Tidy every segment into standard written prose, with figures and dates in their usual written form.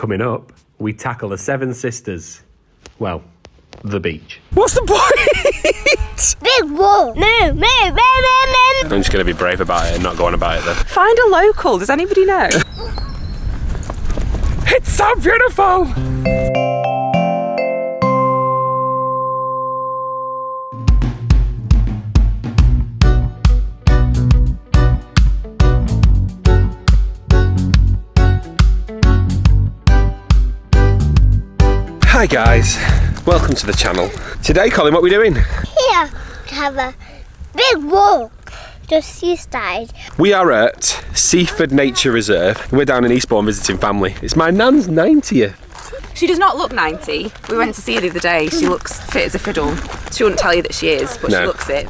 Coming up, we tackle the Seven Sisters. Well, the beach. What's the point? Big wall. No. I'm just going to be brave about it and not go on about it then. Find a local. Does anybody know? It's so beautiful. Hi guys, welcome to the channel. Today, Colin, what are we doing? Here to have a big walk to seaside. We are at Seaford Nature Reserve. We're down in Eastbourne visiting family. It's my nan's 90th. She does not look 90. We went to see her the other day. She looks fit as a fiddle. She wouldn't tell you that she is, but No. she looks it.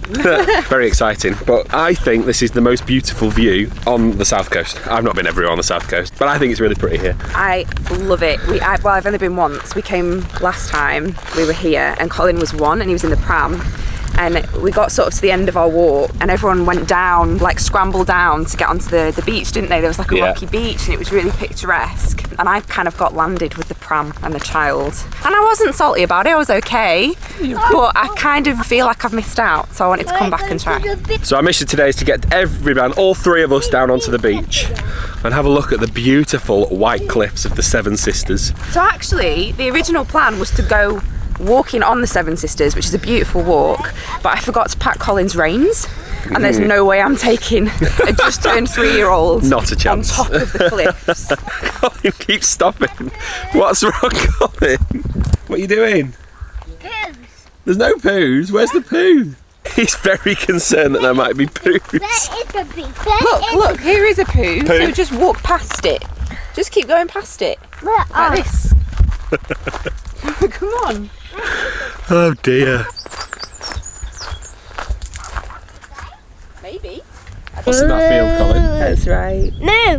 Very exciting. But I think this is the most beautiful view on the south coast. I've not been everywhere on the south coast, but I think it's really pretty here. I love it. I've only been once. We came last time we were here, and Colin was one, and he was in the pram. And we got sort of to the end of our walk, and everyone went down, like scrambled down to get onto the beach, didn't they? There was like a rocky beach, and it was really picturesque. And I kind of got landed with the pram and the child. And I wasn't salty about it, I was okay. But I kind of feel like I've missed out, so I wanted to come back and try. So our mission today is to get everyone, all three of us, down onto the beach and have a look at the beautiful white cliffs of the Seven Sisters. So actually, the original plan was to go walking on the Seven Sisters, which is a beautiful walk, but I forgot to pack Colin's reins, and there's no way I'm taking a just turned 3-year-old Not a chance. on top of the cliffs. Colin keeps stopping. What's wrong, Colin? What are you doing? Poos. There's no poos. Where's the poo? He's very concerned that there might be poos. Where is the beach? Look, here is a poo, so just walk past it. Just keep going past it, like this. Come on. Oh dear. Maybe. What's in that field, Colin? That's right. No.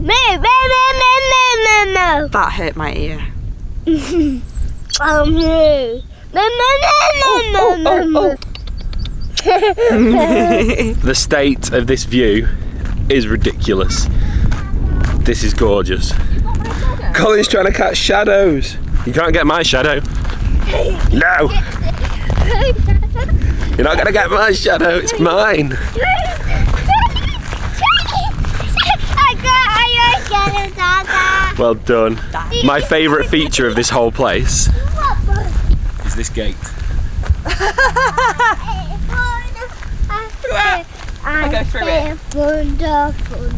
That hurt my ear. Oh no. No. The state of this view is ridiculous. This is gorgeous. Colin's trying to catch shadows. You can't get my shadow. No! You're not gonna get my shadow, it's mine. Well done. My favourite feature of this whole place is this gate. I go through it. Wonderful.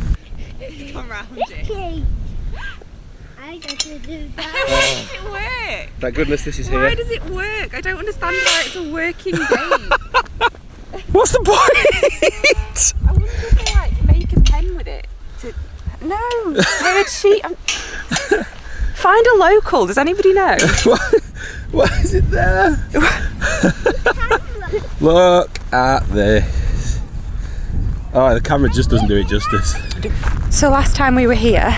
Come round it. I got to do Why that. does it work? Thank goodness this is Why here. does it work? I don't understand why it's a working gate. What's the point? I wonder if they like make a pen with it. No, bird sheet. Find a local. Does anybody know? Why is it there? Look at this. Oh, the camera just doesn't do it justice. So last time we were here,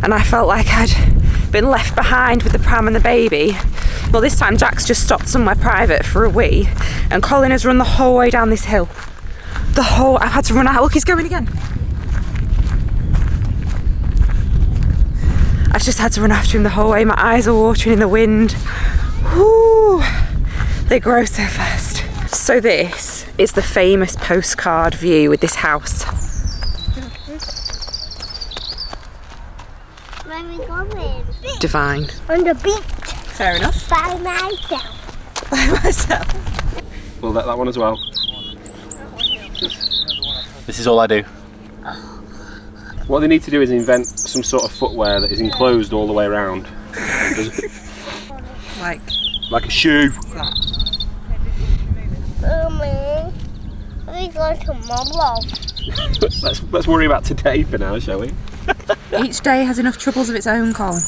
and I felt like I'd been left behind with the pram and the baby. Well, this time Jack's just stopped somewhere private for a wee, and Colin has run the whole way down this hill. I've had to run out. Look, he's going again. I've just had to run after him the whole way. My eyes are watering in the wind. Whoo, they grow so fast. So this is the famous postcard view with this house. Where are we going? Divine. On the beach. Fair enough. By myself. By myself. Well, that one as well. This is all I do. What they need to do is invent some sort of footwear that is enclosed all the way around. Like a shoe. Mommy, we go tomorrow. Let's worry about today for now, shall we? Each day has enough troubles of its own, Colin.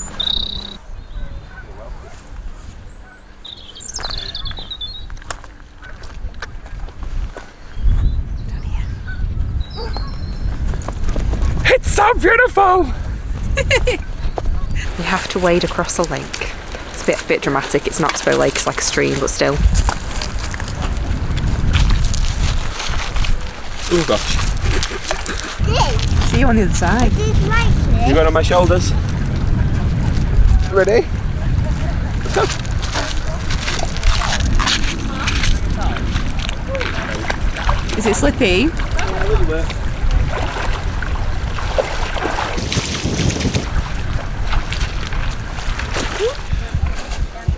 It's so beautiful! We have to wade across a lake. It's a bit dramatic. It's an Oxbow Lake, it's like a stream, but still. Oh gosh. See you on the other side. This like You going on my shoulders? Ready? Let's go. Is it slippy? Yeah, a little bit.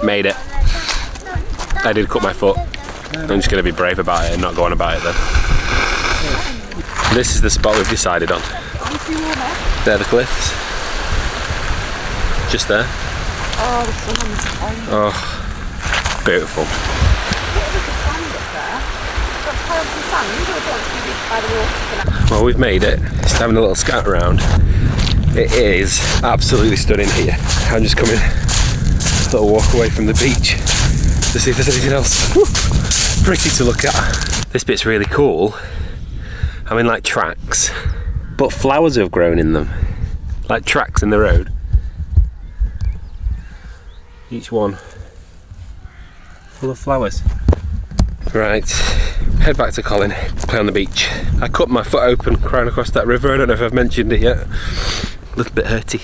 Made it. I did cut my foot. I'm just going to be brave about it and not go on about it then. This is the spot we've decided on. They're the cliffs. Just there. Oh, the sun on the sand. Oh, beautiful. Well, we've made it. Just having a little scout around. It is absolutely stunning here. I'm just coming a little walk away from the beach to see if there's anything else pretty to look at. This bit's really cool. I'm in like tracks, but flowers have grown in them. Like tracks in the road. Each one full of flowers. Right, head back to Colin, play on the beach. I cut my foot open crying across that river. I don't know if I've mentioned it yet. A little bit hurty.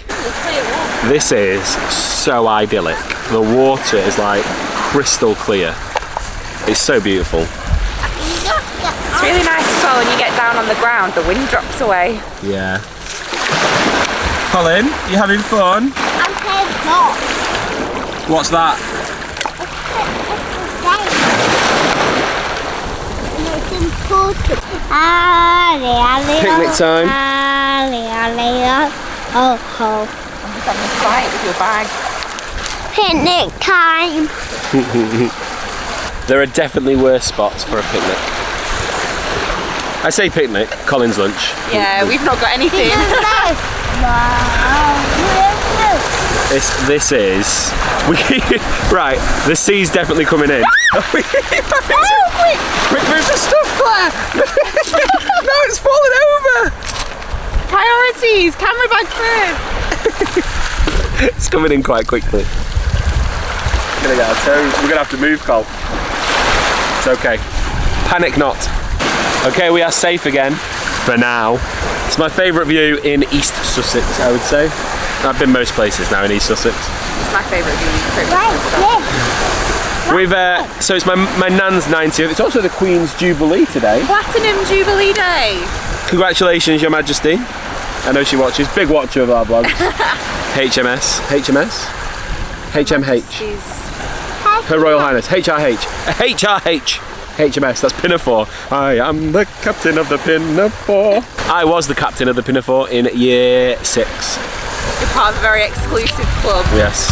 This is so idyllic. The water is like crystal clear. It's so beautiful. It's really nice as well when you get down on the ground, the wind drops away. Yeah. Colin, you having fun? I'm playing golf. What's that? It's important. Picnic time. Oh, oh. I'm just having a fight with your bag. Picnic time. There are definitely worse spots for a picnic. I say picnic, Colin's lunch. Yeah, we've not got anything. This is right. The sea's definitely coming in. Quick, move the stuff, Claire! No, it's falling over. Priorities, camera bag first. It's coming in quite quickly. We're gonna get our toes. We're gonna have to move, Col. It's okay. Panic not. Okay, we are safe again for now. It's my favourite view in East Sussex, I would say. I've been most places now in East Sussex. It's my favourite view. We've so it's my nan's 90th. It's also the Queen's Jubilee today. Platinum Jubilee Day. Congratulations, Your Majesty. I know she watches. Big watcher of our vlogs. HMS. Her Royal Highness. HRH. HMS, that's Pinafore. I am the captain of the Pinafore. I was the captain of the Pinafore in year 6. You're part of a very exclusive club. Yes.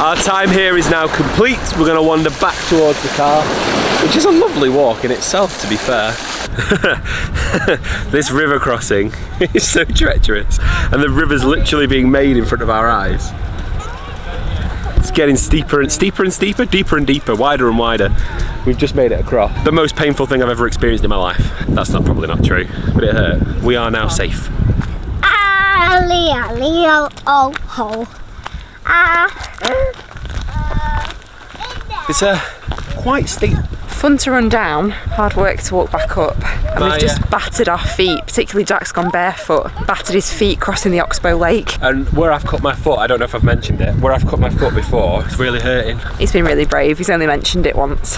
Our time here is now complete. We're going to wander back towards the car, which is a lovely walk in itself, to be fair. This river crossing is so treacherous, and the river's literally being made in front of our eyes. It's getting steeper and steeper and steeper, deeper and deeper, wider and wider. We've just made it across. The most painful thing I've ever experienced in my life. That's probably not true, but it hurt. We are now safe. It's quite steep. Fun to run down, hard work to walk back up. And we've just battered our feet, particularly Jack's gone barefoot, battered his feet crossing the Oxbow Lake. And where I've cut my foot, I don't know if I've mentioned it, where I've cut my foot before, it's really hurting. He's been really brave, he's only mentioned it once.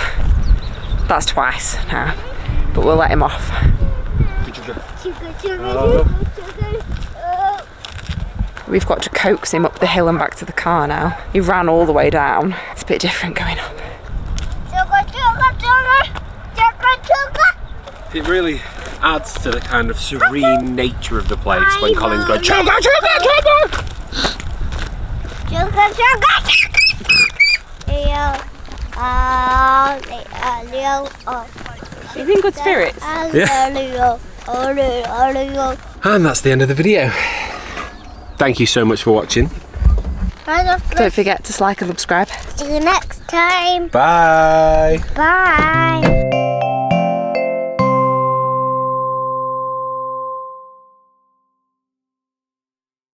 That's twice now, but we'll let him off. We've got to coax him up the hill and back to the car now. He ran all the way down. It's a bit different going up. It really adds to the kind of serene nature of the place when Colin's going, chugga, chugga, chugga! He's in good spirits. Yeah. And that's the end of the video. Thank you so much for watching. Don't forget to like and subscribe. See you next time. Bye. Bye.